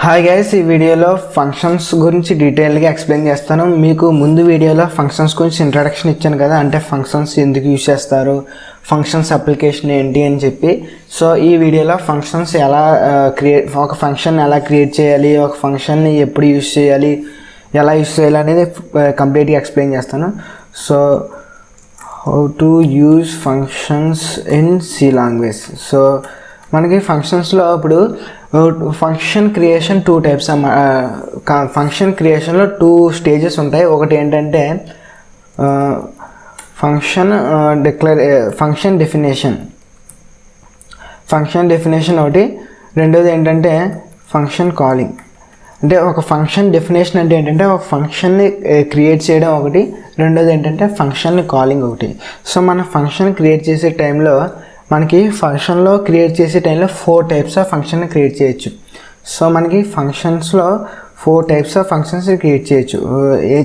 Hi guys, ఈ వీడియోలో functions గురించి డీటెయిల్గా ఎక్స్ప్లెయిన్ చేస్తాను. మీకు ముందు వీడియోలో ఫంక్షన్స్ గురించి ఇంట్రడక్షన్ ఇచ్చాను కదా, అంటే ఫంక్షన్స్ ఎందుకు యూజ్ చేస్తారు, ఫంక్షన్స్ అప్లికేషన్ ఏంటి అని చెప్పి. సో ఈ వీడియోలో ఫంక్షన్స్ ఎలా ఒక ఫంక్షన్ ఎలా క్రియేట్ చేయాలి, ఒక ఫంక్షన్ని ఎప్పుడు యూజ్ చేయాలి, ఎలా యూజ్ చేయాలి అనేది కంప్లీట్గా ఎక్స్ప్లెయిన్ చేస్తాను. So how to use functions in C language. So మనకి ఫంక్షన్స్లో ఇప్పుడు ఫంక్షన్ క్రియేషన్ 2 టైప్స్. ఫంక్షన్ క్రియేషన్లో 2 స్టేజెస్ ఉంటాయి. ఒకటి ఏంటంటే ఫంక్షన్ డెఫినేషన్ ఒకటి. రెండోది ఏంటంటే ఫంక్షన్ కాలింగ్. అంటే ఒక ఫంక్షన్ డెఫినేషన్ అంటే ఏంటంటే ఒక ఫంక్షన్ని క్రియేట్ చేయడం ఒకటి, రెండోది ఏంటంటే ఫంక్షన్ని కాలింగ్ ఒకటి. సో మన ఫంక్షన్ క్రియేట్ చేసే టైంలో మనకి ఫంక్షన్లో క్రియేట్ చేసే టైంలో 4 టైప్స్ ఆఫ్ ఫంక్షన్ని క్రియేట్ చేయొచ్చు. సో మనకి ఫంక్షన్స్లో 4 టైప్స్ ఆఫ్ ఫంక్షన్స్ క్రియేట్ చేయొచ్చు.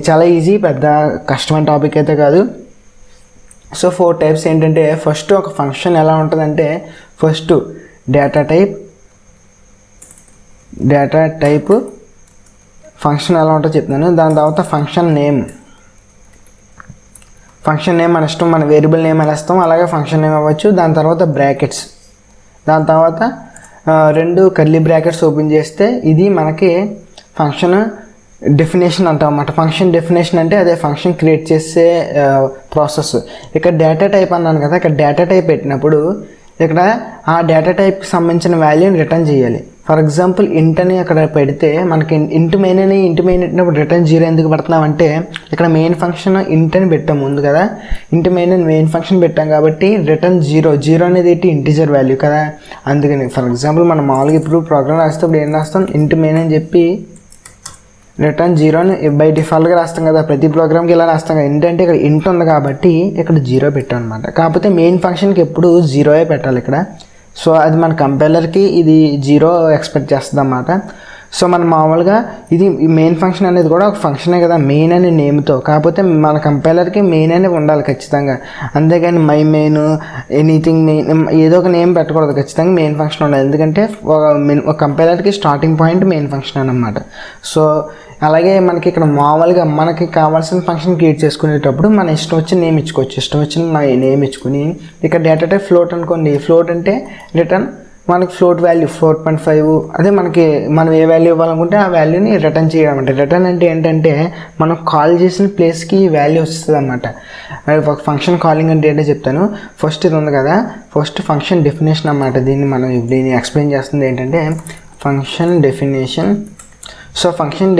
చాలా ఈజీ, పెద్ద కష్టమైన టాపిక్ అయితే కాదు. సో 4 టైప్స్ ఏంటంటే, ఫస్ట్ ఒక ఫంక్షన్ ఎలా ఉంటుందంటే, ఫస్ట్ డేటా టైప్ ఫంక్షన్ ఎలా ఉంటుందో చెప్తున్నాను. దాని తర్వాత ఫంక్షన్ నేమ్ మన ఇష్టం, మన వేరియబుల్ నేమ్ అని ఇస్తాం, అలాగే ఫంక్షన్ నేమ్ అవ్వచ్చు. దాని తర్వాత బ్రాకెట్స్, దాని తర్వాత 2 కర్లీ బ్రాకెట్స్ ఓపెన్ చేస్తే ఇది మనకి ఫంక్షన్ డెఫినేషన్ అంటాం అన్నమాట. ఫంక్షన్ డెఫినేషన్ అంటే అదే ఫంక్షన్ క్రియేట్ చేసే ప్రాసెస్. ఇక్కడ డేటా టైప్ అన్నాను కదా, ఇక్కడ డేటా టైప్ పెట్టినప్పుడు ఇక్కడ ఆ డేటా టైప్కి సంబంధించిన వాల్యూని రిటర్న్ చేయాలి. ఫర్ ఎగ్జాంపుల్ ఇంట్ అని అక్కడ పెడితే మనకి ఇంట్ మెయిన్ పెట్టినప్పుడు రిటర్న్ 0 ఎందుకు పెడుతున్నామంటే, ఇక్కడ మెయిన్ ఫంక్షన్ ఇంట్ అని పెట్టాం ముందు కదా, ఇంట్ మెయిన్ ఫంక్షన్ పెట్టాం కాబట్టి రిటర్న్ 0 అనేది ఏంటి, ఇంటిజర్ వాల్యూ కదా. అందుకని ఫర్ ఎగ్జాంపుల్ మనం మామూలుగా ఇప్పుడు ప్రోగ్రామ్ రాస్తే ఇప్పుడు ఏం రాస్తాం, ఇంట్ మెయిన్ అని చెప్పి రిటర్న్ 0 అని బై డిఫాల్ట్గా రాస్తాం కదా, ప్రతి ప్రోగ్రామ్కి ఇలా రాస్తాం కదా. ఏంటంటే ఇక్కడ ఇంట్ ఉంది కాబట్టి ఇక్కడ 0 పెట్టాం అనమాట. కాకపోతే మెయిన్ ఫంక్షన్కి ఎప్పుడు 0 పెట్టాలి ఇక్కడ. సో అది మన కంపైలర్కి ఇది 0 ఎక్స్పెక్ట్ చేస్తుంది అన్నమాట. సో మనం మామూలుగా ఇది మెయిన్ ఫంక్షన్ అనేది కూడా ఒక ఫంక్షనే కదా, మెయిన్ అనే నేమ్తో. కాకపోతే మన కంపైలర్కి మెయిన్ అనేది ఉండాలి ఖచ్చితంగా. అంతేగాని మై మెయిన్, ఎనీథింగ్ మెయిన్, ఏదో ఒక నేమ్ పెట్టకూడదు, ఖచ్చితంగా మెయిన్ ఫంక్షన్ ఉండాలి. ఎందుకంటే ఒక కంపైలర్కి స్టార్టింగ్ పాయింట్ మెయిన్ ఫంక్షన్ అన్నమాట. సో అలాగే మనకి ఇక్కడ మామూలుగా మనకి కావాల్సిన ఫంక్షన్ క్రియేట్ చేసుకునేటప్పుడు మన ఇష్టం వచ్చిన నేమ్ ఇచ్చుకోవచ్చు. ఇష్టం వచ్చిన నేమ్ ఇచ్చుకుని ఇక్కడ డేటా టైప్ ఫ్లోట్ అనుకోండి. ఫ్లోట్ అంటే రిటర్న్ మనకి ఫ్లోట్ వాల్యూ 4.5, అదే మనకి మనం ఏ వాల్యూ ఇవ్వాలనుకుంటే ఆ వాల్యూని రిటర్న్ చేయడం అంటే. రిటర్న్ అంటే ఏంటంటే మనం కాల్ చేసిన ప్లేస్కి వాల్యూ వస్తుంది అన్నమాట. ఒక ఫంక్షన్ కాలింగ్ అంటే ఏంటో చెప్తాను. ఫస్ట్ ఇది ఉంది కదా, ఫస్ట్ ఫంక్షన్ డెఫినేషన్ అన్నమాట. దీన్ని ఎక్స్ప్లెయిన్ చేస్తుంది ఏంటంటే function definition. So function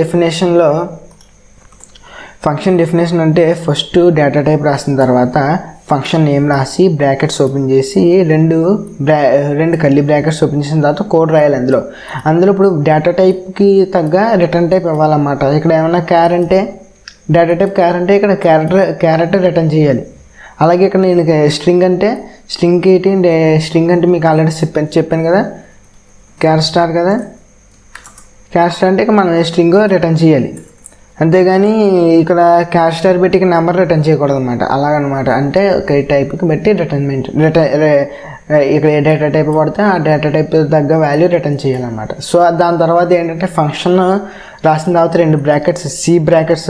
definition అంటే ఫస్ట్ డేటా టైప్ రాసిన తర్వాత ఫంక్షన్ నేమ్ రాసి బ్రాకెట్స్ ఓపెన్ చేసి రెండు కర్లీ బ్రాకెట్స్ ఓపెన్ చేసిన తర్వాత కోడ్ రాయాలి అందులో ఇప్పుడు డేటా టైప్కి తగ్గ రిటర్న్ టైప్ ఇవ్వాలన్నమాట. ఇక్కడ ఏమన్నా క్యార్ అంటే డేటా టైప్ క్యార్ అంటే ఇక్కడ క్యారెక్టర్ రిటర్న్ చేయాలి. అలాగే ఇక్కడ నేను స్ట్రింగ్ అంటే స్ట్రింగ్ అంటే మీకు ఆల్రెడీ చెప్పాను కదా, క్యార్ స్టార్ కదా. క్యార్ స్టార్ అంటే ఇక మనం స్ట్రింగ్ రిటర్న్ చేయాలి, అంతేగాని ఇక్కడ క్యాష్ స్టార్ పెట్టి ఇక్కడ నెంబర్ రిటర్న్ చేయకూడదు అనమాట. అలాగనమాట. అంటే ఒక టైప్కి బట్టి ఇక్కడ ఏ డేటా టైప్ పడితే ఆ డేటా టైప్ తగ్గ వాల్యూ రిటర్న్ చేయాలన్నమాట. సో దాని తర్వాత ఏంటంటే ఫంక్షన్ రాసిన తర్వాత 2 బ్రాకెట్స్, సి బ్రాకెట్స్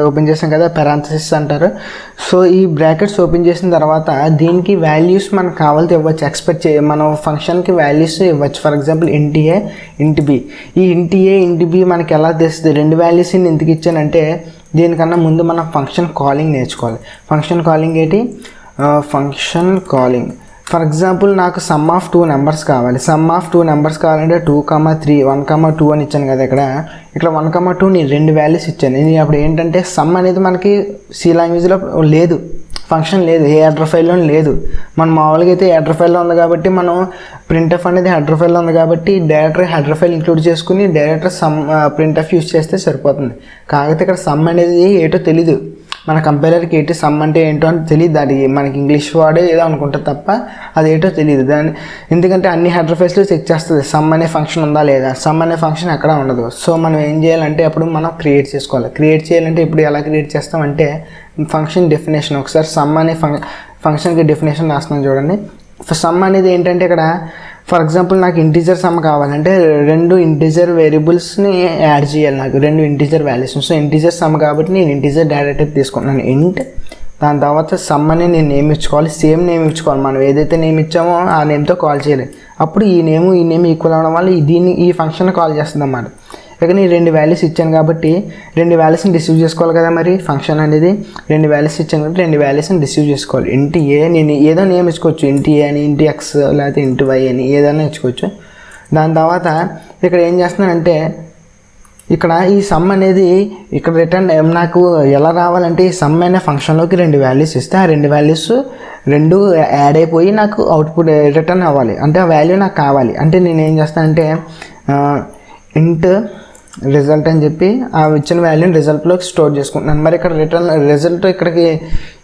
ఓపెన్ చేసాం కదా, పెరాంథసిస్ అంటారు. సో ఈ బ్రాకెట్స్ ఓపెన్ చేసిన తర్వాత దీనికి వాల్యూస్ మనకు కావాలితే ఇవ్వచ్చు. మనం ఫంక్షన్కి వాల్యూస్ ఇవ్వచ్చు. ఫర్ ఎగ్జాంపుల్ ఇంట్ ఏ, ఇంట్ బి. ఈ ఇంట్ ఏ, ఇంట్ బి మనకి ఎలా తెలుస్తుంది? 2 వాల్యూస్ ఎందుకు ఇచ్చానంటే, దీనికన్నా ముందు మనం ఫంక్షన్ కాలింగ్ నేర్చుకోవాలి. ఫంక్షన్ కాలింగ్ ఏంటి? ఫంక్షన్ కాలింగ్ ఫర్ ఎగ్జాంపుల్ నాకు సమ్ ఆఫ్ 2 నెంబర్స్ కావాలి. సమ్ ఆఫ్ 2 నెంబర్స్ కావాలంటే 2, 3, 1, 2 అని ఇచ్చాను కదా. ఇక్కడ 1, 2 నేను 2 వాల్యూస్ ఇచ్చాను. ఇది అప్పుడు ఏంటంటే సమ్ అనేది మనకి సి లాంగ్వేజ్లో లేదు, ఫంక్షన్ లేదు, ఏ హెడర్ ఫైల్లో లేదు. మనం మామూలుగా అయితే హెడర్ ఫైల్లో ఉంది కాబట్టి మనం ప్రింట్ఎఫ్ అనేది హెడర్ ఫైల్లో ఉంది కాబట్టి డైరెక్టర్ హెడర్ ఫైల్ ఇంక్లూడ్ చేసుకుని డైరెక్టర్ సమ్ ప్రింట్ఎఫ్ యూజ్ చేస్తే సరిపోతుంది. కాకపోతే ఇక్కడ సమ్ అనేది ఏటో తెలీదు, మన కంపైలర్కి ఏంటి సమ్ అంటే ఏంటో అని తెలియదు. అది మనకి ఇంగ్లీష్ వర్డ్ ఏదో అనుకుంటుంది తప్ప అది ఏంటో తెలియదు. ఎందుకంటే అన్ని హెడర్ ఫైల్స్లో చెక్ చేస్తుంది సమ్ అనే ఫంక్షన్ ఉందా లేదా. సమ్ అనే ఫంక్షన్ ఎక్కడ ఉండదు. సో మనం ఏం చేయాలంటే అప్పుడు మనం క్రియేట్ చేసుకోవాలి. క్రియేట్ చేయాలంటే ఇప్పుడు ఎలా క్రియేట్ చేస్తామంటే ఫంక్షన్ డెఫినేషన్. ఒకసారి సమ్ అనే ఫంక్షన్కి డెఫినేషన్ రాస్తున్నాం చూడండి. సమ్ అనేది ఏంటంటే ఇక్కడ ఫర్ ఎగ్జాంపుల్ నాకు ఇంటీజర్ సమ్ కావాలంటే 2 ఇంటీజర్ వేరియబుల్స్ని యాడ్ చేయాలి, నాకు 2 integer values. So integer some కాబట్టి నేను ఇంటీజర్ డేటా టైప్ తీసుకుంటున్నాను ఇంట్. దాని తర్వాత సమ్ అని నేను నేమ్ ఇచ్చుకోవాలి, సేమ్ నేమ్ ఇచ్చుకోవాలి. మనం ఏదైతే నేమ్ ఇచ్చామో ఆ నేమ్తో కాల్ చేయాలి. అప్పుడు ఈ నేమ్ ఈక్వల్ అవ్వడం వల్ల ఈ ఫంక్షన్ కాల్ చేస్తుంది అన్నమాట. ఇక నేను 2 వాల్యూస్ ఇచ్చాను కాబట్టి 2 వాల్యూస్ని రిసీవ్ చేసుకోవాలి కదా. మరి ఫంక్షన్ అనేది 2 వాల్యూస్ ఇచ్చాను కాబట్టి 2 వాల్యూస్ని రిసీవ్ చేసుకోవాలి. ఇంటి ఏ నేను ఏదో నేమ్ ఇచ్చుకోవచ్చు, ఇంటి ఏ అని, ఇంటి ఎక్స్ లేకపోతే ఇంటి వై అని ఏదైనా ఇచ్చుకోవచ్చు. దాని తర్వాత ఇక్కడ ఏం చేస్తున్నానంటే ఇక్కడ ఈ సమ్ అనేది ఇక్కడ రిటర్న్ నాకు ఎలా రావాలంటే ఈ సమ్ అనే ఫంక్షన్లోకి 2 వాల్యూస్ ఇస్తే ఆ 2 వాల్యూస్ 2 యాడ్ అయిపోయి నాకు అవుట్పుట్ రిటర్న్ అవ్వాలి. అంటే ఆ వాల్యూ నాకు కావాలి. అంటే నేను ఏం చేస్తానంటే ఇంట్ రిజల్ట్ అని చెప్పి ఆ ఇచ్చిన వాల్యూని రిజల్ట్లోకి స్టోర్ చేసుకుంటున్నాను. మరి ఇక్కడ రిజల్ట్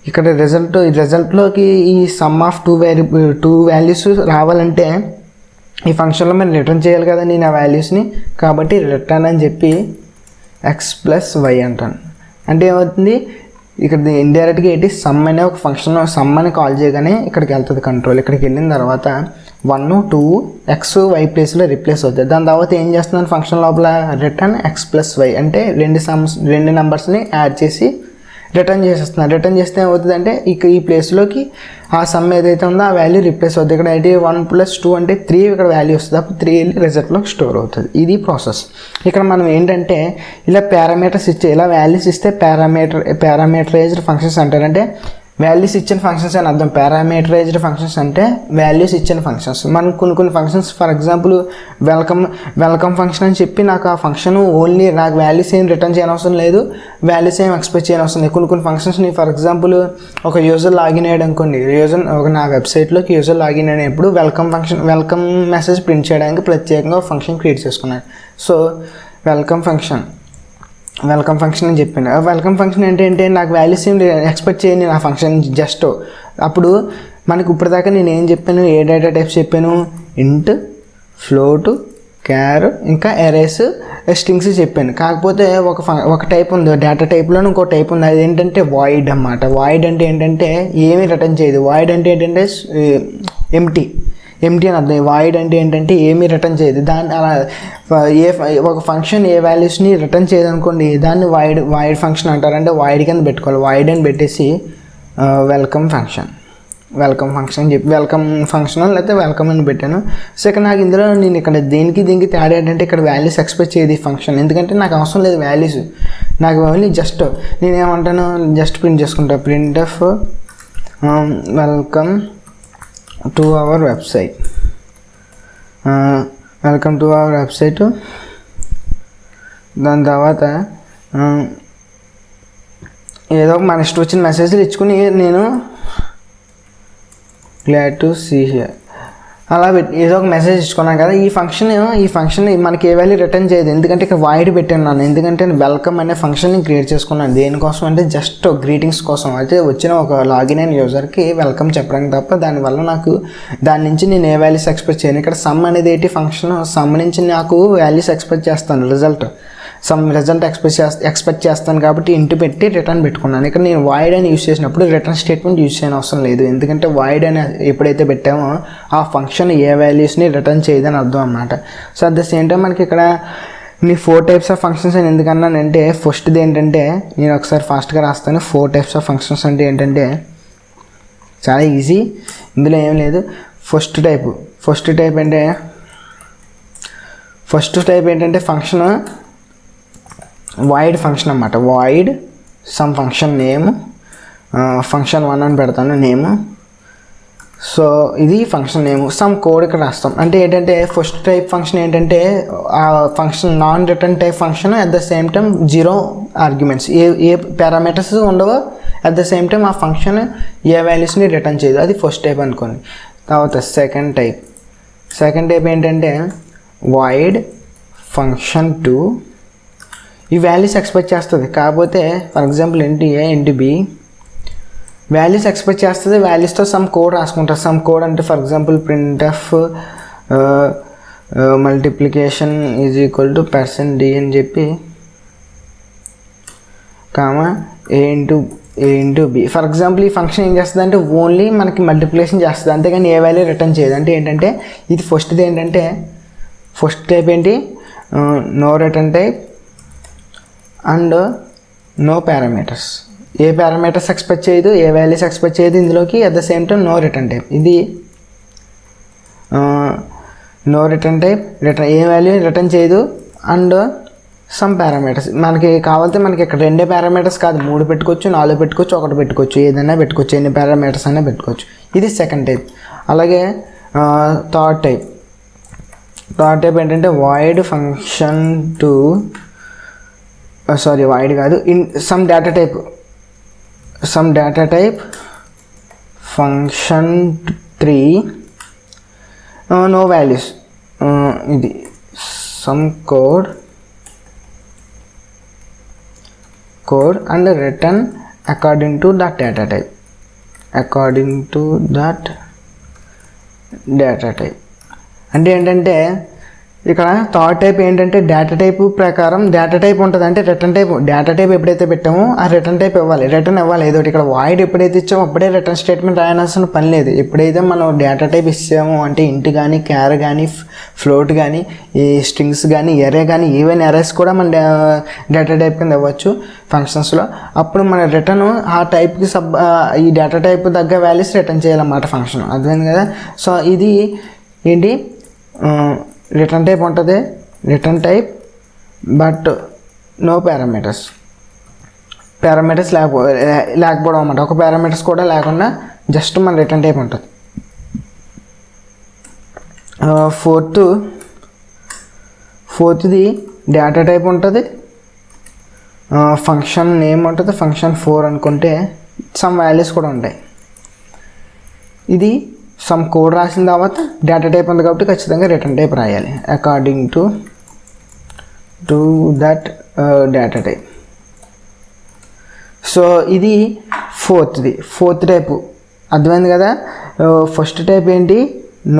ఇక్కడ రిజల్ట్లోకి ఈ సమ్ ఆఫ్ 2 వాల్యూస్ రావాలంటే ఈ ఫంక్షన్లో మనం రిటర్న్ చేయాలి కదా నేను ఆ వాల్యూస్ని. కాబట్టి రిటర్న్ అని చెప్పి ఎక్స్ ప్లస్ వై అంటాను. అంటే ఏమవుతుంది ఇక్కడ ఇండైరెక్ట్గా ఏంటి సమ్ అనే ఒక ఫంక్షన్ సమ్ అని కాల్ చేయగానే ఇక్కడికి వెళ్తుంది కంట్రోల్. ఇక్కడికి వెళ్ళిన తర్వాత 1 2 ఎక్స్ వై ప్లేస్లో రిప్లేస్ అవుతుంది. దాని తర్వాత ఏం చేస్తున్నాను ఫంక్షన్ లోపల రిటర్న్ ఎక్స్ ప్లస్ వై అంటే 2 నెంబర్స్ని యాడ్ చేసి రిటర్న్ చేసేస్తున్నాను. రిటర్న్ చేస్తే ఏమవుతుంది అంటే ఈ ప్లేస్లోకి ఆ సమ్ ఏదైతే ఉందో ఆ వాల్యూ రిప్లేస్ అవుతుంది. ఇక్కడ అయితే 1 + 2 అంటే 3 ఇక్కడ వాల్యూ వస్తుంది. అప్పుడు 3 వెళ్ళి రిజల్ట్లోకి స్టోర్ అవుతుంది. ఇది ప్రాసెస్. ఇక్కడ మనం ఏంటంటే ఇలా పారామీటర్స్ ఇలా వాల్యూస్ ఇస్తే పారామీటరైజ్డ్ ఫంక్షన్స్ అంటారు. అంటే వాల్యూస్ ఇచ్చిన ఫంక్షన్స్ అని అర్థం. పారామీటరైజ్డ్ ఫంక్షన్స్ అంటే వాల్యూస్ ఇచ్చిన ఫంక్షన్స్. మనం కొన్ని functions for example welcome function అని చెప్పి నాకు ఆ ఫంక్షన్ ఓన్లీ నాకు వాల్యూస్ ఏం రిటర్న్ చేయనవసరం లేదు, వాల్యూస్ ఏం ఎక్స్పెక్ట్ చేయనవసరం లేదు. కొన్ని ఫంక్షన్స్ని ఫర్ ఎగ్జాంపుల్ ఒక యూజర్ లాగిన్ అయ్యాడు అనుకోండి, నా వెబ్సైట్లోకి యూజర్ లాగిన్ అయినప్పుడు వెల్కమ్ మెసేజ్ ప్రింట్ చేయడానికి ప్రత్యేకంగా ఫంక్షన్ క్రియేట్ చేసుకున్నాను. సో వెల్కమ్ ఫంక్షన్ అని చెప్పాను. వెల్కమ్ ఫంక్షన్ ఏంటంటే నాకు వాల్యూస్ ఏం ఎక్స్పెక్ట్ చేయను ఆ ఫంక్షన్ జస్ట్. అప్పుడు మనకి ఇప్పటిదాకా నేను ఏం చెప్పాను, ఏ డేటా టైప్స్ చెప్పాను, ఇంట్, ఫ్లోట్, క్యార్, ఇంకా ఎరేస్, స్ట్రింగ్స్ చెప్పాను. కాకపోతే ఒక టైప్ ఉంది డేటా టైప్లో, ఇంకో టైప్ ఉంది. అది ఏంటంటే వాయిడ్ అన్నమాట. వాయిడ్ అంటే ఏంటంటే ఏమీ రిటర్న్ చేయదు. వాయిడ్ అంటే ఏంటంటే ఎంటీ అని అర్థం. వాయిడ్ అంటే ఏంటంటే ఏమీ రిటర్న్ చేయదు. దాన్ని అలా ఒక ఫంక్షన్ ఏ వాల్యూస్ని రిటర్న్ చేయదు అనుకోండి, దాన్ని వాయిడ్ ఫంక్షన్ అంటారు. అంటే వాయిడ్ కింద పెట్టుకోవాలి. వాయిడ్ అని పెట్టేసి వెల్కమ్ ఫంక్షన్ అని చెప్పి వెల్కమ్ ఫంక్షన్ లేకపోతే వెల్కమ్ అని పెట్టాను. సో ఇక్కడ నాకు ఇందులో నేను ఇక్కడ దీనికి తేడా ఏంటంటే ఇక్కడ వాల్యూస్ ఎక్స్పెక్ట్ చేయదు ఈ ఫంక్షన్. ఎందుకంటే నాకు అవసరం లేదు వాల్యూస్, నాకు ఓన్లీ జస్ట్ నేనేమంటాను జస్ట్ ప్రింట్ చేసుకుంటా. Print of welcome to our website, welcome to our website. దాని తర్వాత ఏదో ఒక మన ఇష్టం వచ్చిన మెసేజ్లు ఇచ్చుకుని నేను గ్లాడ్ టు సీ హియర్ అలా ఏదో ఒక మెసేజ్ ఇచ్చుకున్నాను కదా. ఈ ఫంక్షన్ మనకి ఏ వాల్యూ రిటర్న్ చేయదు. ఎందుకంటే ఇక్కడ వాయిడ్ పెట్టాను. ఎందుకంటే వెల్కమ్ అనే ఫంక్షన్ని క్రియేట్ చేసుకున్నాను. దేనికోసం అంటే జస్ట్ గ్రీటింగ్స్ కోసం. అయితే వచ్చిన ఒక లాగిన్ అయిన యూజర్కి వెల్కమ్ చెప్పడానికి తప్ప దానివల్ల నాకు దాని నుంచి నేను ఏ వాల్యూస్ ఎక్స్పెక్ట్ చేయను. ఇక్కడ సమ్ అనేది ఏంటి ఫంక్షన్, సమ్ నుంచి నాకు వాల్యూస్ ఎక్స్పెక్ట్ చేస్తాను. రిజల్ట్ ఎక్స్పెక్ట్ చేస్తాను కాబట్టి ఇంటి పెట్టి రిటర్న్ పెట్టుకున్నాను. ఇక్కడ నేను వాయిడ్ అని యూజ్ చేసినప్పుడు రిటర్న్ స్టేట్మెంట్ యూజ్ చేయని అవసరం లేదు. ఎందుకంటే వాయిడ్ అని ఎప్పుడైతే పెట్టామో ఆ ఫంక్షన్ ఏ వాల్యూస్ని రిటర్న్ చేయదని అర్థం అన్నమాట. So at the same time మనకి ఇక్కడ నీ 4 టైప్స్ ఆఫ్ ఫంక్షన్స్ అని ఎందుకన్నానంటే ఫస్ట్ది ఏంటంటే నేను ఒకసారి ఫాస్ట్గా రాస్తాను. 4 టైప్స్ ఆఫ్ ఫంక్షన్స్ అంటే ఏంటంటే చాలా ఈజీ, ఇందులో ఏం లేదు. ఫస్ట్ టైప్ ఏంటంటే ఫంక్షన్ వాయిడ్ ఫంక్షన్ అన్నమాట. Void some function name, function 1 అని పెడతాను నేమ్. సో ఇది ఫంక్షన్ నేమ్. సమ్ కోడ్ ఇక్కడ రాస్తాం. అంటే ఏంటంటే ఫస్ట్ టైప్ ఫంక్షన్ ఏంటంటే ఆ function non return type function, at the same time 0 arguments, ఏ పారామీటర్స్ ఉండవో, అట్ ద సేమ్ టైం ఆ ఫంక్షన్ ఏ వాల్యూస్ని రిటర్న్ చేయదు. అది ఫస్ట్ టైప్ అనుకోండి. తర్వాత సెకండ్ టైప్ ఏంటంటే వాయిడ్ ఫంక్షన్ 2. ఈ వాల్యూస్ ఎక్స్పెక్ట్ చేస్తుంది. కాకపోతే ఫర్ ఎగ్జాంపుల్ ఇంటి ఏ ఇంటి బి వాల్యూస్ ఎక్స్పెక్ట్ చేస్తుంది. వాల్యూస్తో సమ్ కోడ్ రాసుకుంటారు. సమ్ కోడ్ అంటే for example print of multiplication is equal to %d అని చెప్పి comma a into A into B. For example ఈ ఫంక్షన్ ఏం చేస్తుంది అంటే ఓన్లీ మనకి మల్టిప్లికేషన్ చేస్తుంది, అంతేగాని ఏ వాల్యూ రిటర్న్ చేయదు. అంటే ఏంటంటే ఇది ఫస్ట్ది ఏంటంటే ఫస్ట్ టైప్ ఏంటి, no return type and no parameters. ఏ పారామీటర్స్ ఎక్స్పెక్ట్ చేయదు, ఏ వాల్యూస్ ఎక్స్పెక్ట్ చేయదు ఇందులోకి. At the same time no return type. ఇది నో రిటర్న్ టైప్, ఏ వాల్యూ రిటర్న్ చేయదు అండ్ సమ్ పారామీటర్స్. మనకి కావాలంటే మనకి ఇక్కడ 2 పారామీటర్స్ కాదు, 3 పెట్టుకోవచ్చు, 4 పెట్టుకోవచ్చు, 1 పెట్టుకోవచ్చు, ఏదైనా పెట్టుకోవచ్చు, ఎన్ని పారామీటర్స్ అయినా పెట్టుకోవచ్చు. ఇది సెకండ్ టైప్. అలాగే థర్డ్ టైప్ ఏంటంటే వాయిడ్ ఫంక్షన్ టు వాయిడ్ కాదు, in some data type function 3 no values. ఇది some code and return according to that data type. అంటే ఏంటంటే ఇక్కడ థర్డ్ టైప్ ఏంటంటే డేటా టైప్ ప్రకారం డేటా టైప్ ఉంటుంది. అంటే రిటర్న్ టైప్, డేటా టైప్ ఎప్పుడైతే పెట్టామో ఆ రిటర్న్ టైప్ రిటర్న్ ఇవ్వాలి ఏదో. ఇక్కడ వాయిడ్ ఎప్పుడైతే ఇచ్చామో అప్పుడే రిటర్న్ స్టేట్మెంట్ రాయాల్సిన పని లేదు. ఎప్పుడైతే మనం డేటా టైప్ ఇచ్చామో అంటే ఇంట్ కానీ, క్యార్ కానీ, ఫ్లోట్ కానీ, ఈ స్ట్రింగ్స్ కానీ, ఎరే కానీ, ఈవెన్ ఎరేస్ కూడా మన డేటా టైప్ కింద ఇవ్వచ్చు ఫంక్షన్స్లో. అప్పుడు మన రిటర్న్ ఆ టైప్కి ఈ డేటా టైప్ తగ్గ వాల్యూస్ రిటర్న్ చేయాలన్నమాట ఫంక్షన్. అర్థమైంది కదా. సో ఇది ఏంటి, రిటర్న్ టైప్ ఉంటుంది, return type but no parameters లేకపోవడం అన్నమాట. ఒక పారామీటర్స్ కూడా లేకుండా జస్ట్ మన రిటర్న్ టైప్ ఉంటుంది. ఫోర్త్ది డేటా టైప్ ఉంటుంది, ఫంక్షన్ నేమ్ ఉంటుంది, ఫంక్షన్ 4 అనుకుంటే సమ్ వాల్యూస్ కూడా ఉంటాయి. ఇది సమ్ కోడ్ రాసిన తర్వాత డేటా టైప్ ఉంది కాబట్టి ఖచ్చితంగా రిటర్న్ టైప్ రాయాలి according to that data type. So ఇది ఫోర్త్ టైపు. అర్థమైంది కదా. ఫస్ట్ టైప్ ఏంటి,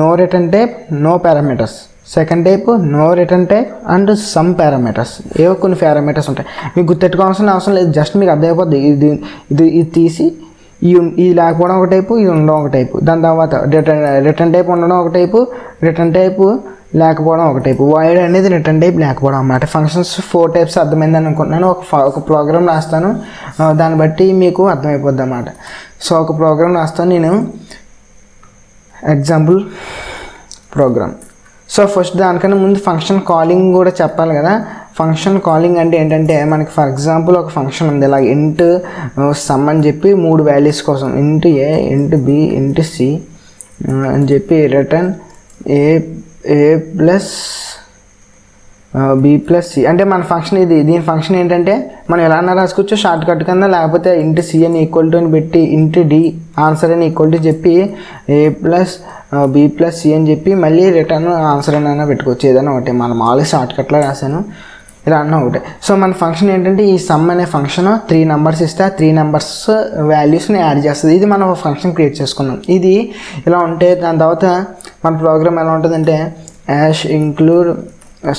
no return type, no parameters. Second type no return type and some parameters. ఏవో కొన్ని పారామీటర్స్ ఉంటాయి, మీకు గుర్తెట్టుకోవాల్సిన అవసరం లేదు, జస్ట్ మీకు అర్థమైపోద్ది. ఇది తీసి ఇది లేకపోవడం ఒక టైపు, ఇది ఉండడం ఒక టైపు. దాని తర్వాత రిటర్న్ టైప్ ఉండడం ఒక టైపు, రిటర్న్ టైపు లేకపోవడం ఒక టైపు. వాయిడ్ అనేది రిటర్న్ టైప్ లేకపోవడం అన్నమాట. ఫంక్షన్స్ 4 టైప్స్ అర్థమైందని అనుకుంటున్నాను. ఒక ప్రోగ్రామ్ రాస్తాను, దాన్ని బట్టి మీకు అర్థమైపోద్ది అన్నమాట. సో ఒక ప్రోగ్రామ్ రాస్తాను నేను, ఎగ్జాంపుల్ ప్రోగ్రామ్. సో ఫస్ట్ దానికన్నా ముందు ఫంక్షన్ కాలింగ్ కూడా చెప్పాలి కదా. ఫంక్షన్ కాలింగ్ అంటే ఏంటంటే మనకి ఫర్ ఎగ్జాంపుల్ ఒక ఫంక్షన్ ఉంది, ఇలా ఇంట్ సమ్ అని చెప్పి 3 వాల్యూస్ కోసం ఇంట్ ఏ, ఇంట్ బి, ఇంట్ సి అని చెప్పి రిటర్న్ ఏ ప్లస్ బి ప్లస్ సి. అంటే మన ఫంక్షన్ ఇది. దీని ఫంక్షన్ ఏంటంటే మనం ఎలా అన్నా రాసుకోవచ్చు షార్ట్ కట్ కింద, లేకపోతే ఇంట్ సి అని ఈక్వల్ టు అని పెట్టి ఇంట్ డి ఆన్సర్ అని ఈక్వల్ టు చెప్పి ఏ ప్లస్ బి ప్లస్ సి అని చెప్పి మళ్ళీ రిటర్న్ ఆన్సర్ అని పెట్టుకోవచ్చు, ఏదైనా ఒకటి. మనం మామూలుగా షార్ట్ కట్లో రాశాను, ఇలా అన్న ఒకటే. సో మన ఫంక్షన్ ఏంటంటే ఈ సమ్ అనే ఫంక్షన్ 3 నెంబర్స్ ఇస్తే ఆ 3 నెంబర్స్ వాల్యూస్ని యాడ్ చేస్తుంది. ఇది మనం ఫంక్షన్ క్రియేట్ చేసుకున్నాం. ఇది ఇలా ఉంటే దాని తర్వాత మన ప్రోగ్రామ్ ఎలా ఉంటుందంటే యాష్ ఇంక్లూడ్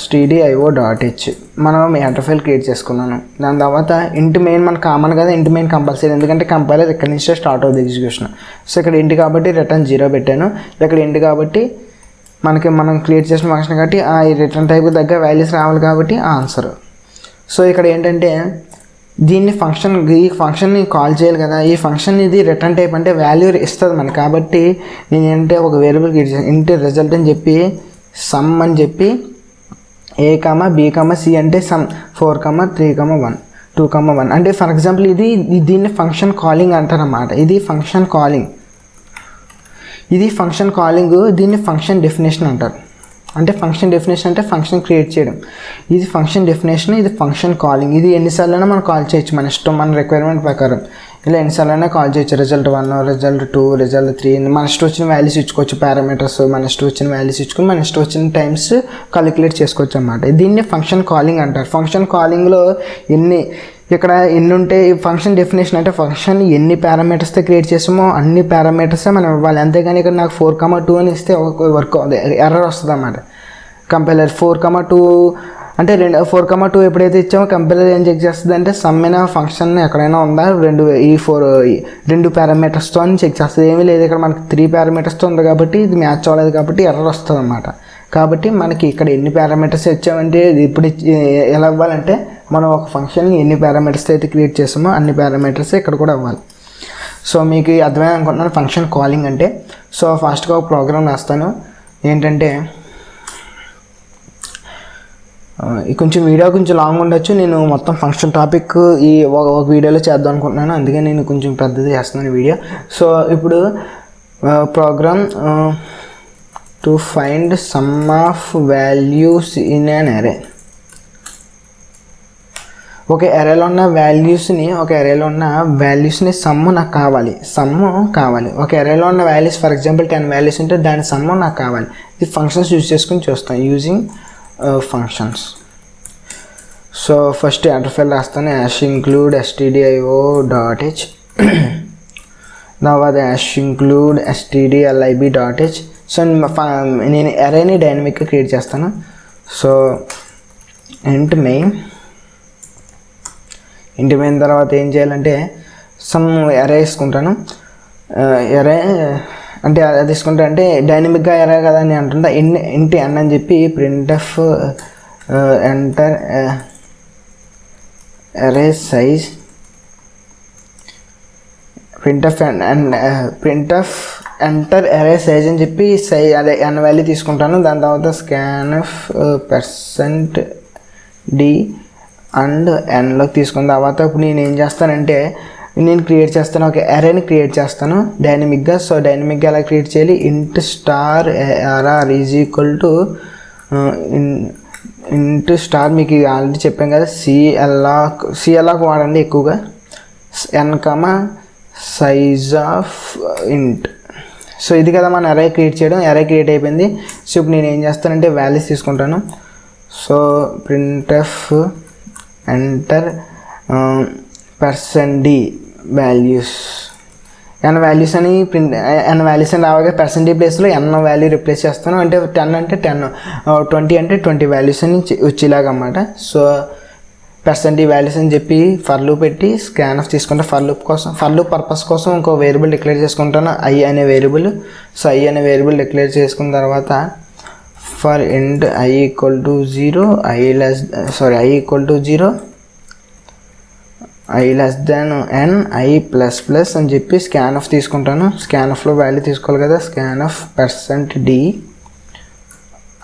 stdio.h మనం హెడర్ ఫైల్ క్రియేట్ చేసుకున్నాను. దాని తర్వాత ఇంట్ మెయిన్ మనకు కామన్ కదా, ఇంట్ మెయిన్ కంపల్సరీ, ఎందుకంటే కంపైలర్ ఇక్కడ నుంచే స్టార్ట్ అవుతుంది ఎగ్జిక్యూషన్. సో ఇక్కడ ఇంట్ కాబట్టి రిటర్న్ 0 పెట్టాను, ఇక్కడ ఇంట్ కాబట్టి మనం క్రియేట్ చేసిన ఫంక్షన్ కాబట్టి ఆ రిటర్న్ టైప్ దగ్గర వాల్యూస్ రావాలి కాబట్టి ఆన్సర్. సో ఇక్కడ ఏంటంటే దీన్ని ఈ ఫంక్షన్ని కాల్ చేయాలి కదా. ఈ ఫంక్షన్ ఇది రిటర్న్ టైప్ అంటే వాల్యూ ఇస్తుంది మనకి, కాబట్టి నేను ఏంటంటే ఒక వేరియబుల్ క్రియేట్ చేసాను, ఇంట్ రిజల్ట్ అని చెప్పి సమ్ అని చెప్పి ఏ కామా బి కామా సి అంటే సమ్ 4, 3, 1, 2, 1. అంటే ఫర్ ఎగ్జాంపుల్ దీన్ని ఫంక్షన్ కాలింగ్ అంటారన్నమాట. ఇది ఫంక్షన్ కాలింగ్, దీన్ని ఫంక్షన్ డెఫినేషన్ అంటారు. అంటే ఫంక్షన్ డెఫినేషన్ అంటే ఫంక్షన్ క్రియేట్ చేయడం. ఇది ఫంక్షన్ డెఫినేషన్, ఇది ఫంక్షన్ కాలింగ్. ఇది ఎన్నిసార్లైనా మనం కాల్ చేయొచ్చు మన ఇష్టం, మన రిక్వైర్మెంట్ ప్రకారం. ఇలా ఎన్నిసార్లైనా కాల్ చేయొచ్చు. రిజల్ట్ 1, రిజల్ట్ 2, రిజల్ట్ 3 మన ఇష్టం వచ్చిన వాల్యూస్ ఇచ్చుకోవచ్చు. పారామీటర్స్ మన ఇష్టం వచ్చిన వాల్యూస్ ఇచ్చుకొని మన ఇష్టం వచ్చిన టైమ్స్ క్యాలిక్యులేట్ చేసుకోవచ్చు అన్నమాట. దీన్ని ఫంక్షన్ కాలింగ్ అంటారు. ఫంక్షన్ కాలింగ్లో ఎన్ని ఉంటే ఫంక్షన్ డెఫినేషన్ అంటే ఫంక్షన్ ఎన్ని పారామీటర్స్తో క్రియేట్ చేసామో అన్ని పారామీటర్సే మనం ఇవ్వాలి. అంతేగాని ఇక్కడ నాకు 4, 2 అని ఇస్తే వర్క్ ఎర్రర్ వస్తుంది అన్నమాట. కంపైలర్ 4, 2 అంటే 4,2 ఎప్పుడైతే ఇచ్చామో కంపైలర్ ఏం చెక్ చేస్తుంది అంటే సమ్ అయిన ఫంక్షన్ ఎక్కడైనా ఉందా రెండు పారామీటర్స్తో అని చెక్ చేస్తుంది. ఏమీ లేదు, ఇక్కడ మనకి 3 పారామీటర్స్తో ఉంది కాబట్టి ఇది మ్యాచ్ అవ్వలేదు కాబట్టి ఎర్రర్ వస్తుంది అన్నమాట. కాబట్టి మనకి ఇక్కడ ఎన్ని పారామీటర్స్ ఇచ్చామంటే ఇప్పుడు ఎలా అవ్వాలంటే మనం ఒక ఫంక్షన్ని ఎన్ని పారామీటర్స్ అయితే క్రియేట్ చేసామో అన్ని పారామీటర్స్ ఇక్కడ కూడా అవ్వాలి. సో మీకు అర్థమైంది అనుకుంటున్నాను ఫంక్షన్ కాలింగ్ అంటే. సో ఫాస్ట్గా ఒక ప్రోగ్రామ్ రాస్తాను. ఏంటంటే కొంచెం వీడియో కొంచెం లాంగ్ ఉండొచ్చు, నేను మొత్తం ఫంక్షన్ టాపిక్ ఈ ఒక వీడియోలో చేద్దాం అనుకుంటున్నాను, అందుకే నేను కొంచెం పెద్దది చేస్తున్నాను వీడియో. సో ఇప్పుడు program to find sum of values in an array. ఒక అరేలో ఉన్న వాల్యూస్ని సమ్ము నాకు కావాలి, ఒక అరేలో ఉన్న వాల్యూస్ ఫర్ ఎగ్జాంపుల్ 10 వాల్యూస్ ఉంటే దాని సమ్ము నాకు కావాలి. ఇది ఫంక్షన్స్ యూజ్ చేసుకుని చూస్తాం using functions. So first interface రాస్తాను #include stdio.h, తర్వాత #include stdlib.h. సో నేను అరేని డైనమిక్గా క్రియేట్ చేస్తాను. సో ఇంట్ మెయిన్ తర్వాత ఏం చేయాలంటే సమ్ అరే తీసుకుంటాను. అరే అంటే అది తీసుకుంటా అంటే డైనమిక్గా అరే కదా అని అంటుందా, ఇంటి n అని చెప్పి printf ఎంటర్ అరే సైజ్, printf ఎంటర్ అరే సైజ్ అని చెప్పి అదే n వాల్యూ తీసుకుంటాను. దాని తర్వాత scanf %d అండ్ nలోకి తీసుకున్న తర్వాత ఇప్పుడు నేను ఏం చేస్తానంటే నేను క్రియేట్ చేస్తాను ఒక అరేని క్రియేట్ చేస్తాను డైనమిక్గా. సో డైనమిక్గా ఎలా క్రియేట్ చేయాలి, int star arr is equal to int star మీకు ఆల్రెడీ చెప్పాం కదా clock వాడండి ఎక్కువగా, n size of int. So ఇది కదా మన అరే క్రియేట్ చేయడం, అరే క్రియేట్ అయిపోయింది. సో ఇప్పుడు నేను ఏం చేస్తానంటే వాల్యూస్ తీసుకుంటాను. So printf enter %d values, n values అని రావగా %d ప్లేస్లో n వాల్యూ రిప్లేస్ చేస్తాను. అంటే 10 అంటే 10, 20 అంటే 20 వాల్యూస్ అని వచ్చేలాగా అన్నమాట. సో %d వాల్యూస్ అని చెప్పి ఫర్ లూప్ పెట్టి స్కాన్ఫ్ తీసుకుంటే ఫర్ లూప్ పర్పస్ కోసం ఇంకో వేరియబుల్ డిక్లేర్ చేసుకుంటాను i అనే వేరియబుల్. సో i అనే వేరియబుల్ డిక్లేర్ చేసుకున్న తర్వాత for end i equal to 0 i equal to 0 i less than n i plus plus అని చెప్పి స్కాన్ఫ్ తీసుకుంటాను. స్కాన్ఫ్లో వాల్యూ తీసుకోవాలి కదా, స్కాన్ఫ్ %d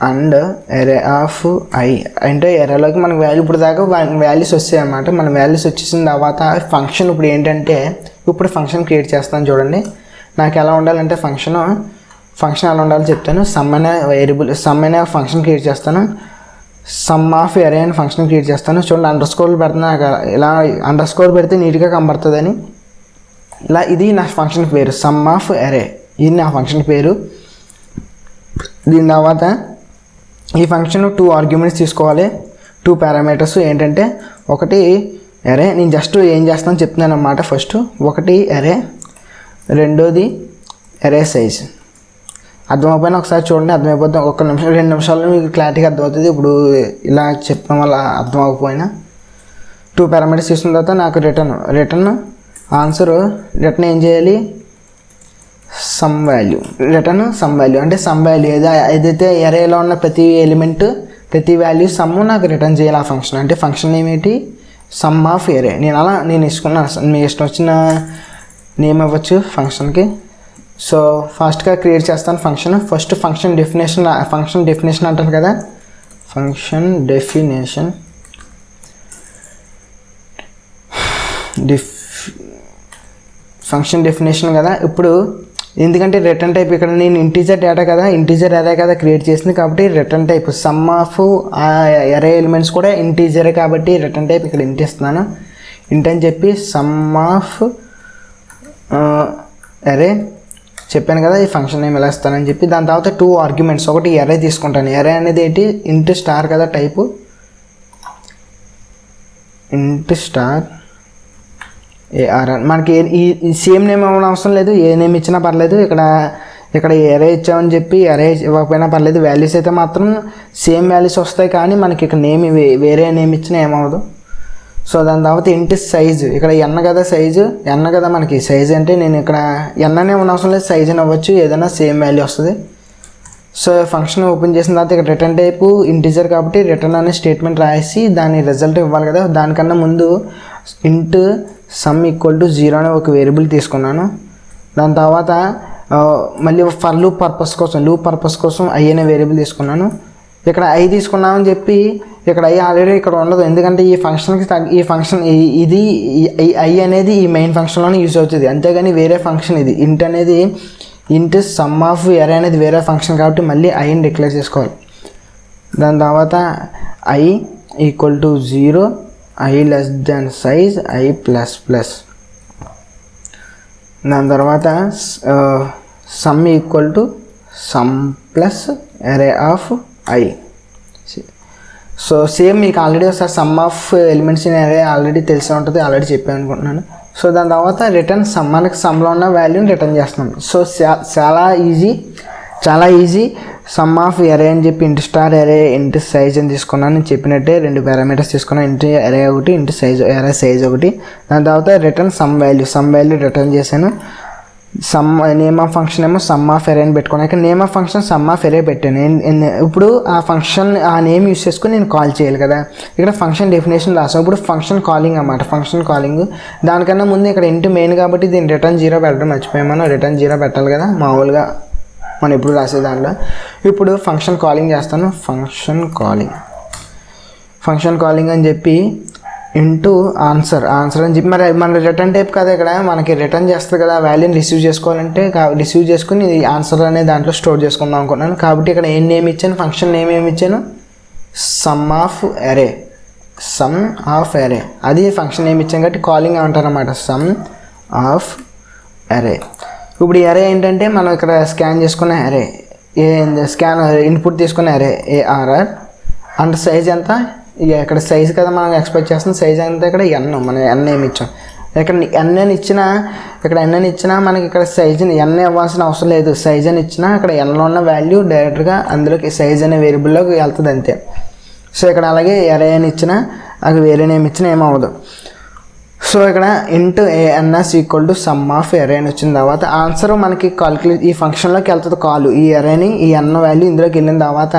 అండ్ అరే ఆఫ్ i అంటే అరేలోకి మనకు వాల్యూ ఇప్పుడు దాకా వాల్యూస్ వచ్చాయి అన్నమాట. మన వాల్యూస్ వచ్చేసిన తర్వాత ఫంక్షన్ ఇప్పుడు ఏంటంటే ఇప్పుడు ఫంక్షన్ క్రియేట్ చేస్తాను చూడండి. నాకు ఎలా ఉండాలంటే ఫంక్షన్ ఎలా ఉండాలో చెప్తాను. సమ్ అనే ఫంక్షన్ క్రియేట్ చేస్తాను, సమ్ ఆఫ్ అరే అని ఫంక్షన్ క్రియేట్ చేస్తాను. చూడండి అండర్స్కోర్ పెడుతున్నా, ఇలా అండర్స్కోర్ పెడితే నీట్గా కనబడుతుందని ఇలా. ఇది నా ఫంక్షన్ పేరు సమ్ ఆఫ్ అరే, ఇది నా ఫంక్షన్ పేరు. దీని తర్వాత ఈ ఫంక్షన్ 2 ఆర్గ్యుమెంట్స్ తీసుకోవాలి, 2 పారామీటర్స్. ఏంటంటే ఒకటి అరే, నేను జస్ట్ ఏం చేస్తాను చెప్తున్నాను అన్నమాట. ఫస్ట్ ఒకటి అరే, రెండోది అరే సైజ్. అర్థమైపోయినా ఒకసారి చూడండి, అర్థమైపోతుంది. 2 నిమిషాల్లో మీకు క్లారిటీగా అర్థమవుతుంది. ఇప్పుడు ఇలా చెప్పడం వల్ల అర్థం అవ్వకపోయినా 2 పారామీటర్స్ తీసుకున్న తర్వాత నాకు రిటర్న్ ఆన్సర్ ఏం చేయాలి, సమ్ వాల్యూ అంటే సమ్ వాల్యూ ఏదైతే అరేలో ఉన్న ప్రతి ఎలిమెంట్ ప్రతి వాల్యూ సమ్ నాకు రిటర్న్ చేయాలి ఆ ఫంక్షన్. అంటే ఫంక్షన్ ఏమిటి, సమ్ ఆఫ్ అరే. నేను ఇసుకున్నాను, మీ ఇష్టం వచ్చిన నేమ్ ఇవ్వచ్చు ఫంక్షన్కి. సో ఫాస్ట్గా క్రియేట్ చేస్తాను ఫంక్షన్. ఫస్ట్ ఫంక్షన్ డెఫినేషన్ అంటారు కదా, ఫంక్షన్ డెఫినేషన్ కదా. ఇప్పుడు ఎందుకంటే రిటర్న్ టైప్ ఇక్కడ నేను ఇంటీజర్ అరే కదా క్రియేట్ చేసింది కాబట్టి రిటర్న్ టైప్ సమ్ ఆఫ్ అరే ఎలిమెంట్స్ కూడా ఇంటీజరే కాబట్టి రిటర్న్ టైప్ ఇక్కడ ఇంట్ ఇస్తున్నాను. ఇంట్ అని చెప్పి సమ్ ఆఫ్ అరే చెప్పాను కదా, ఈ ఫంక్షన్ నేమ్ ఎలా ఇస్తానని చెప్పి. దాని తర్వాత 2 ఆర్గ్యుమెంట్స్, ఒకటి అరే తీసుకుంటాను. అరే అనేది ఏంటి, ఇంట్ స్టార్ కదా టైపు, ఇంట్ స్టార్ ARR. మనకి ఈ సేమ్ నేమ్ ఇవ్వడం అవసరం లేదు, ఏ నేమ్ ఇచ్చినా పర్లేదు. ఇక్కడ ఇక్కడ ఎరే ఇచ్చామని చెప్పి ఎరే ఇవ్వకపోయినా పర్లేదు, వాల్యూస్ అయితే మాత్రం సేమ్ వాల్యూస్ వస్తాయి, కానీ మనకి ఇక్కడ నేమ్ వేరే నేమ్ ఇచ్చినా ఏమవ్వదు. సో దాని తర్వాత ఇంటి సైజు, ఇక్కడ ఎన్న కదా సైజు, ఎన్న కదా మనకి సైజు అంటే నేను ఇక్కడ ఎన్ననే ఉన్న అవసరం లేదు, సైజు అని అవ్వచ్చు, ఏదైనా సేమ్ వాల్యూ వస్తుంది. సో ఫంక్షన్ ఓపెన్ చేసిన తర్వాత ఇక్కడ రిటర్న్ టైపు ఇంటీజర్ కాబట్టి రిటర్న్ అనే స్టేట్మెంట్ రాసి దాని రిజల్ట్ ఇవ్వాలి కదా. దానికన్నా ముందు ఇంట్ సమ్ ఈక్వల్ టు 0 అనే ఒక వేరియబుల్ తీసుకున్నాను. దాని తర్వాత మళ్ళీ ఫర్ లూప్ పర్పస్ కోసం ఐ అనే వేరియబుల్ తీసుకున్నాను. ఇక్కడ ఐ తీసుకున్నామని చెప్పి ఇక్కడ ఐ ఆల్రెడీ ఇక్కడ ఉండదు, ఎందుకంటే ఈ ఫంక్షన్కి ఈ ఫంక్షన్ ఇది ఐ అనేది ఈ మెయిన్ ఫంక్షన్లోనే యూజ్ అవుతుంది, అంతేగాని వేరే ఫంక్షన్ ఇది ఇంట్ అనేది ఇంట్ సమ్ ఆఫ్ ఎరే అనేది వేరే ఫంక్షన్ కాబట్టి మళ్ళీ ఐని డిక్లేర్ చేసుకోవాలి. దాని తర్వాత i equal to 0, i less than size, i plus plus. దాని తర్వాత sum equal to sum plus array of i. So same మీకు ఆల్రెడీ ఒకసారి sum of elements in array already తెలిసి ఉంటుంది, ఆల్రెడీ చెప్పాను అనుకుంటున్నాను. సో దాని తర్వాత రిటర్న్ సమ్, మనకి సమ్లో ఉన్న వాల్యూని రిటర్న్ చేస్తున్నాం. సో చాలా ఈజీ సమ్ ఆఫ్ ఎరే అని చెప్పి ఇంటి స్టార్ ఎరే ఇంటి సైజ్ అని తీసుకున్నాను. నేను చెప్పినట్టే 2 పారామీటర్స్ తీసుకున్నాను, ఇంటి ఎరే ఒకటి, ఇంటి సైజ్ ఎరే సైజ్ ఒకటి. దాని తర్వాత రిటర్న్ సమ్ వాల్యూ రిటర్న్ చేశాను. సమ్ నేమ్ ఆఫ్ ఫంక్షన్ ఏమో సమ్ ఆఫ్ ఎరే అని పెట్టుకున్నాను. ఇక్కడ name of function sum of array పెట్టాను. ఇప్పుడు ఆ ఫంక్షన్ ఆ నేమ్ యూస్ చేసుకుని నేను కాల్ చేయాలి కదా. ఇక్కడ ఫంక్షన్ డెఫినేషన్ రాసాం. ఇప్పుడు ఫంక్షన్ కాలింగ్ అన్నమాట, ఫంక్షన్ కాలింగ్. దానికన్నా ముందు ఇక్కడ ఇంటి మెయిన్ కాబట్టి దీన్ని రిటర్న్ 0 పెట్టడం మర్చిపోయాము, రిటర్న్ 0 పెట్టాలి కదా మామూలుగా మనం ఎప్పుడు రాసే దాంట్లో. ఇప్పుడు ఫంక్షన్ కాలింగ్ చేస్తాను. ఫంక్షన్ కాలింగ్ అని చెప్పి ఇంటూ ఆన్సర్ అని చెప్పి, మరి మన రిటర్న్ టైప్ కదా, ఇక్కడ మనకి రిటర్న్ చేస్తుంది కదా, వాల్యూని రిసీవ్ చేసుకోవాలంటే రిసీవ్ చేసుకుని ఆన్సర్ అనే దాంట్లో స్టోర్ చేసుకుందాం అనుకున్నాను. కాబట్టి ఇక్కడ ఏం నేమ్ ఇచ్చాను, ఫంక్షన్ నేమ్ ఏమి ఇచ్చాను, సమ్ ఆఫ్ ఎరే. అది ఫంక్షన్ నేమ్ ఇచ్చాను కాబట్టి కాలింగ్ అంటారు అన్నమాట, సమ్ ఆఫ్ ఎరే. ఇప్పుడు ఎరే ఏంటంటే మనం ఇక్కడ స్కాన్ చేసుకున్న ఎరే, ఇన్పుట్ తీసుకున్న ఎరే ఏఆర్ఆర్ అండ్ సైజ్ ఎంత, ఇక్కడ సైజ్ కదా మనం ఎక్స్పెక్ట్ చేస్తున్న సైజ్ అంతా ఇక్కడ మనం ఎన్ ఏమి ఇచ్చాం. ఇక్కడ ఎన్ ఇచ్చినా మనకి ఇక్కడ సైజ్ ఎన్ ఇవ్వాల్సిన అవసరం లేదు, సైజ్ అని ఇచ్చినా ఇక్కడ ఎన్లో ఉన్న వాల్యూ డైరెక్ట్గా అందులోకి సైజ్ అనే వేరియబుల్లోకి వెళ్తుంది అంతే. సో ఇక్కడ అలాగే ఎరే అని ఇచ్చినా అది వేరే నేమ్ ఇచ్చినా ఏమవ్వదు. సో ఇక్కడ int ANS equal to sum of array అని వచ్చిన తర్వాత ఆన్సర్ మనకి కాల్కులేట్ ఈ ఫంక్షన్లోకి వెళ్తుంది కాల్, ఈ ఎరేని ఈ ఎన్ వాల్యూ ఇందులోకి వెళ్ళిన తర్వాత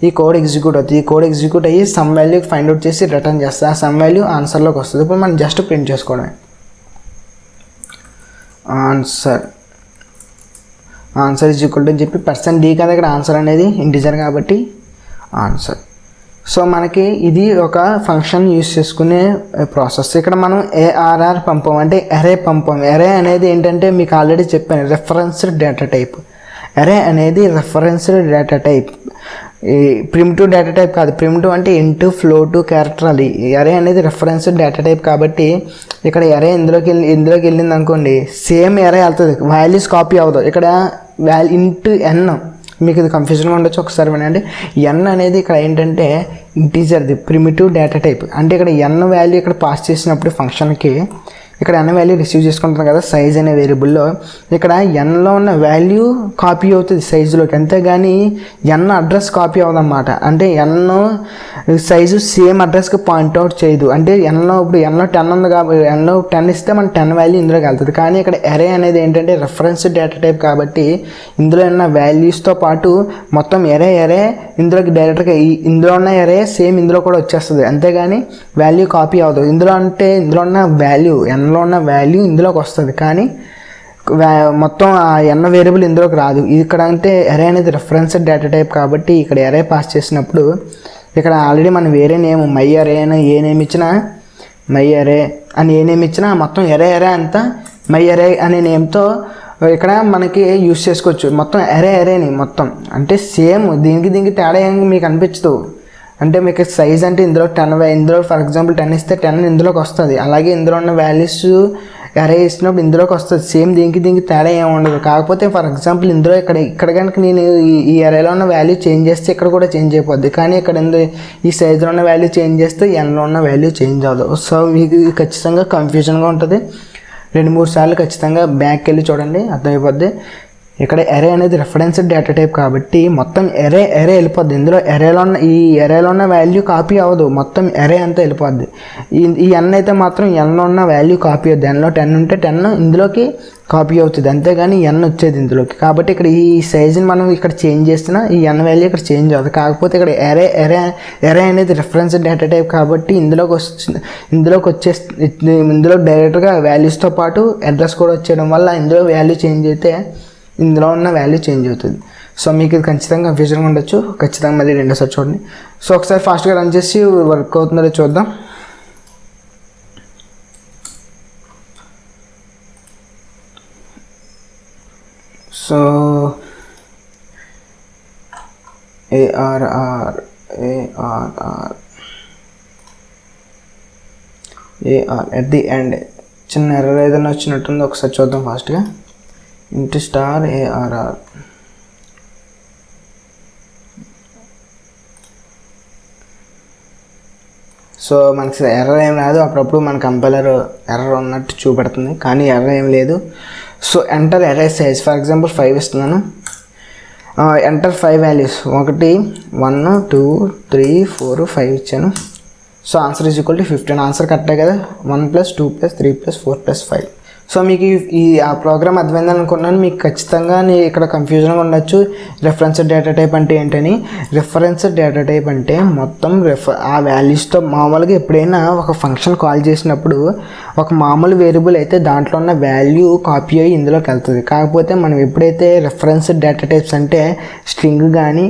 ఈ కోడ్ ఎగ్జిక్యూట్ అవుతుంది. ఈ కోడ్ ఎగ్జిక్యూట్ అయ్యి సమ్ వాల్యూ ఫైండ్ అవుట్ చేసి రిటర్న్ చేస్తుంది, ఆ సమ్ వాల్యూ ఆన్సర్లోకి వస్తుంది. ఇప్పుడు మనం జస్ట్ ప్రింట్ చేసుకోవడమే, ఆన్సర్ ఈజ్ ఈక్వల్ టు అని చెప్పి %d కదా ఇక్కడ ఆన్సర్ అనేది ఇంటిజర్ కాబట్టి ఆన్సర్. సో మనకి ఇది ఒక ఫంక్షన్ యూస్ చేసుకునే ప్రాసెస్. ఇక్కడ మనం ఏఆర్ఆర్ పంపం అంటే ఎరే పంపం. ఎరే అనేది ఏంటంటే మీకు ఆల్రెడీ చెప్పాను, రెఫరెన్స్డ్ డేటా టైప్. ఎరే అనేది రెఫరెన్స్డ్ డేటా టైప్, ఈ ప్రిమిటివ్ డేటా టైప్ కాదు. ప్రిమిటివ్ అంటే ఇంటూ ఫ్లోట్ క్యారెక్టర్, అది ఎరే అనేది రెఫరెన్స్డ్ డేటా టైప్ కాబట్టి ఇక్కడ ఎరే ఇందులోకి వెళ్ళింది అనుకోండి, సేమ్ ఎరే వెళ్తుంది, వాల్యూస్ కాపీ అవ్వదు. ఇక్కడ ఇంటూ ఎన్, మీకు ఇది కన్ఫ్యూజన్గా ఉండొచ్చు, ఒకసారి వినండి. ఎన్ అనేది ఇక్కడ ఏంటంటే ఇంటీజర్ది ప్రిమిటివ్ డేటా టైప్. అంటే ఇక్కడ ఎన్ వాల్యూ ఇక్కడ పాస్ చేసినప్పుడు ఫంక్షన్కి ఇక్కడ ఎన్ వాల్యూ రిసీవ్ చేసుకుంటాం కదా సైజ్ అనే వేరియబుల్లో, ఇక్కడ ఎన్లో ఉన్న వాల్యూ కాపీ అవుతుంది సైజులోకి, అంతేగాని ఎన్ అడ్రస్ కాపీ అవ్వదన్నమాట. అంటే ఎన్ సైజు సేమ్ అడ్రస్కి పాయింట్అవుట్ చేయదు. అంటే ఎన్లో ఇప్పుడు ఎన్లో 10 ఉంది కాబట్టి ఎన్లో 10 ఇస్తే మన 10 వాల్యూ ఇందులోకి వెళ్తుంది. కానీ ఇక్కడ ఎరే అనేది ఏంటంటే రెఫరెన్స్ డేటా టైప్ కాబట్టి ఇందులో ఉన్న వాల్యూస్తో పాటు మొత్తం ఎరే ఇందులోకి డైరెక్ట్గా ఇందులో ఉన్న ఎరే సేమ్ ఇందులో కూడా వచ్చేస్తుంది, అంతేగాని వాల్యూ కాపీ అవ్వదు. ఇందులో ఉన్న వాల్యూ ఎన్లో ఉన్న వాల్యూ ఇందులోకి వస్తుంది, కానీ మొత్తం ఆ ఎన్న వేరియబుల్ ఇందులోకి రాదు. ఇక్కడ అంటే ఎరే అనేది రెఫరెన్స్ డేటా టైప్ కాబట్టి ఇక్కడ ఎరే పాస్ చేసినప్పుడు ఇక్కడ ఆల్రెడీ మనం వేరే నేమ్ మై ఎరే అని ఏ నేమ్ ఇచ్చినా, మై ఎరే అని ఏ నేమ్ ఇచ్చినా మొత్తం ఎరే అంతా మై ఎరే అనే నేమ్తో ఇక్కడ మనకి యూస్ చేసుకోవచ్చు. మొత్తం ఎరేని మొత్తం అంటే సేమ్, దీనికి తేడా ఏం మీకు అనిపించదు. అంటే మీకు సైజ్ అంటే ఇందులో 10, ఇందులో ఫర్ ఎగ్జాంపుల్ 10 ఇస్తే 10 ఇందులోకి వస్తుంది, అలాగే ఇందులో ఉన్న వాల్యూస్ ఎరే ఇచ్చినప్పుడు ఇందులోకి వస్తుంది. సేమ్ దీనికి తేడా ఏమి ఉండదు. కాకపోతే ఫర్ ఎగ్జాంపుల్ ఇందులో ఇక్కడ కనుక నేను ఈ ఎరేలో ఉన్న వాల్యూ చేంజ్ చేస్తే ఇక్కడ కూడా చేంజ్ అయిపోద్ది, కానీ ఇక్కడ ఈ సైజులో ఉన్న వాల్యూ చేంజ్ చేస్తే ఎన్లో ఉన్న వాల్యూ చేంజ్ అవ్వదు. సో మీకు ఖచ్చితంగా కన్ఫ్యూజన్గా ఉంటుంది. 2-3 సార్లు ఖచ్చితంగా బ్యాక్కి వెళ్ళి చూడండి, అర్థమైపోద్ది. ఇక్కడ ఎరే అనేది రిఫరెన్స్డ్ డేటా టైప్ కాబట్టి మొత్తం ఎరే వెళ్ళిపోద్ది. ఇందులో ఎరేలో ఉన్న వాల్యూ కాపీ అవ్వదు, మొత్తం ఎరే అంతా వెళ్ళిపోద్ది. ఈ ఎన్ అయితే మాత్రం ఎన్లో ఉన్న వాల్యూ కాపీ అవుద్ది. ఎన్లో 10 ఉంటే 10 ఇందులోకి కాపీ అవుతుంది, అంతేగాని ఎన్ వచ్చేది ఇందులోకి. కాబట్టి ఇక్కడ ఈ సైజుని మనం ఇక్కడ చేంజ్ చేసినా ఈ ఎన్ వాల్యూ ఇక్కడ చేంజ్ అవుతుంది. కాకపోతే ఇక్కడ ఎరే అనేది రిఫరెన్స్ డేటా టైప్ కాబట్టి ఇందులో డైరెక్ట్గా వాల్యూస్తో పాటు అడ్రస్ కూడా వచ్చేయడం వల్ల ఇందులో వాల్యూ చేంజ్ అయితే ఇందులో ఉన్న వాల్యూ చేంజ్ అవుతుంది. సో మీకు ఇది ఖచ్చితంగా కన్ఫ్యూజన్గా ఉండొచ్చు. ఖచ్చితంగా మళ్ళీ రెండోసారి చూడండి. సో ఒకసారి ఫాస్ట్గా రన్ చేసి వర్క్ అవుతుందో చూద్దాం. So ARR at the end చిన్న ఎర్రర్ ఏదైనా వచ్చినట్టుందో ఒకసారి చూద్దాం ఫాస్ట్గా. int star ARR. సో మనకి ఎర్రర్ ఏం రాదు, అప్పుడప్పుడు మన కంపైలర్ ఎర్రర్ ఉన్నట్టు చూపెడుతుంది, కానీ ఎర్రర్ ఏం లేదు. So enter array size, for example 5 ఇస్తున్నాను. ఎంటర్ 5 వాల్యూస్, 1 1 2 3 4 5 ఇచ్చాను. So answer is equal to 15. Answer కరెక్టే కదా, 1 + 2 + 3 + 4 + 5. సో మీకు ఆ ప్రోగ్రామ్ అర్థమైంది అనుకున్నాను. మీకు ఖచ్చితంగా ఇక్కడ కన్ఫ్యూజన్గా ఉండొచ్చు రిఫరెన్స్ డేటా టైప్ అంటే ఏంటని. రిఫరెన్స్ డేటా టైప్ అంటే మొత్తం ఆ వాల్యూస్తో మామూలుగా ఎప్పుడైనా ఒక ఫంక్షన్ కాల్ చేసినప్పుడు ఒక మామూలు వేరియబుల్ అయితే దాంట్లో ఉన్న వాల్యూ కాపీ అయ్యి ఇందులోకి వెళ్తుంది. కాకపోతే మనం ఎప్పుడైతే రిఫరెన్స్ డేటా టైప్స్ అంటే స్ట్రింగ్ కానీ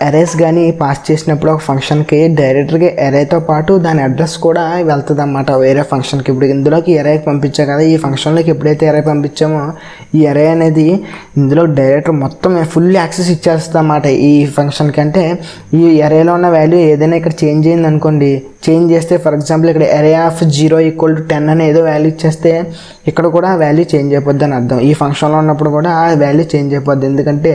ఎరేస్ కానీ పాస్ చేసినప్పుడు ఒక ఫంక్షన్కి డైరెక్ట్గా ఎరేతో పాటు దాని అడ్రస్ కూడా వెళ్తుంది అన్నమాట వేరే ఫంక్షన్కి. ఇప్పుడు ఇందులోకి ఎరే పంపించా కదా, ఈ ఫంక్షన్లోకి ఎప్పుడైతే ఎరే పంపించామో ఈ ఎరే అనేది ఇందులో డైరెక్ట్ మొత్తం ఫుల్ యాక్సెస్ ఇచ్చేస్తుంది అన్నమాట ఈ ఫంక్షన్కి. అంటే ఈ ఎరేలో ఉన్న వాల్యూ ఏదైనా ఇక్కడ చేంజ్ అయింది అనుకోండి, చేంజ్ చేస్తే ఫర్ ఎగ్జాంపుల్ ఇక్కడ ఎరే ఆఫ్ 0 = 10 అని ఏదో వాల్యూ ఇచ్చేస్తే ఇక్కడ కూడా వాల్యూ చేంజ్ అయిపోద్ది అని అర్థం. ఈ ఫంక్షన్లో ఉన్నప్పుడు కూడా ఆ వాల్యూ చేంజ్ అయిపోద్ది, ఎందుకంటే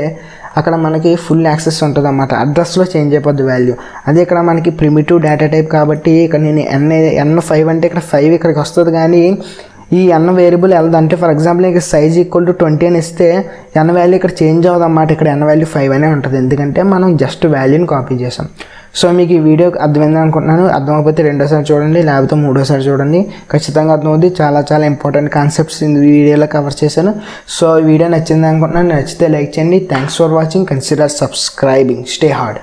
అక్కడ మనకి ఫుల్ యాక్సెస్ ఉంటుంది అన్నమాట, అడ్రస్లో చేంజ్ అయిపోద్ది వాల్యూ. అదే ఇక్కడ మనకి ప్రిమిటివ్ డేటా టైప్ కాబట్టి ఇక్కడ నేను n5 అంటే ఇక్కడ 5 ఇక్కడికి వస్తుంది, కానీ ఈ n వేరియబుల్ వెళ్దాం. అంటే ఫర్ ఎగ్జాంపుల్ ఇక్కడ సైజ్ = 20 అని ఇస్తే n వాల్యూ ఇక్కడ చేంజ్ అవ్వదు అన్నమాట, ఇక్కడ n వాల్యూ 5 అనే ఉంటుంది, ఎందుకంటే మనం జస్ట్ వాల్యూని కాపీ చేసాం. సో మీకు ఈ వీడియో అర్థమైంది అనుకుంటున్నాను. అర్థమైపోతే రెండోసారి చూడండి, లేకపోతే మూడోసారి చూడండి, ఖచ్చితంగా అర్థమవుతుంది. చాలా ఇంపార్టెంట్ కాన్సెప్ట్స్ ఈ వీడియోలో కవర్ చేశాను. సో ఈ వీడియో నచ్చింది అనుకుంటున్నాను. నచ్చితే లైక్ చేయండి. Thanks for watching. Consider subscribing. Stay hard.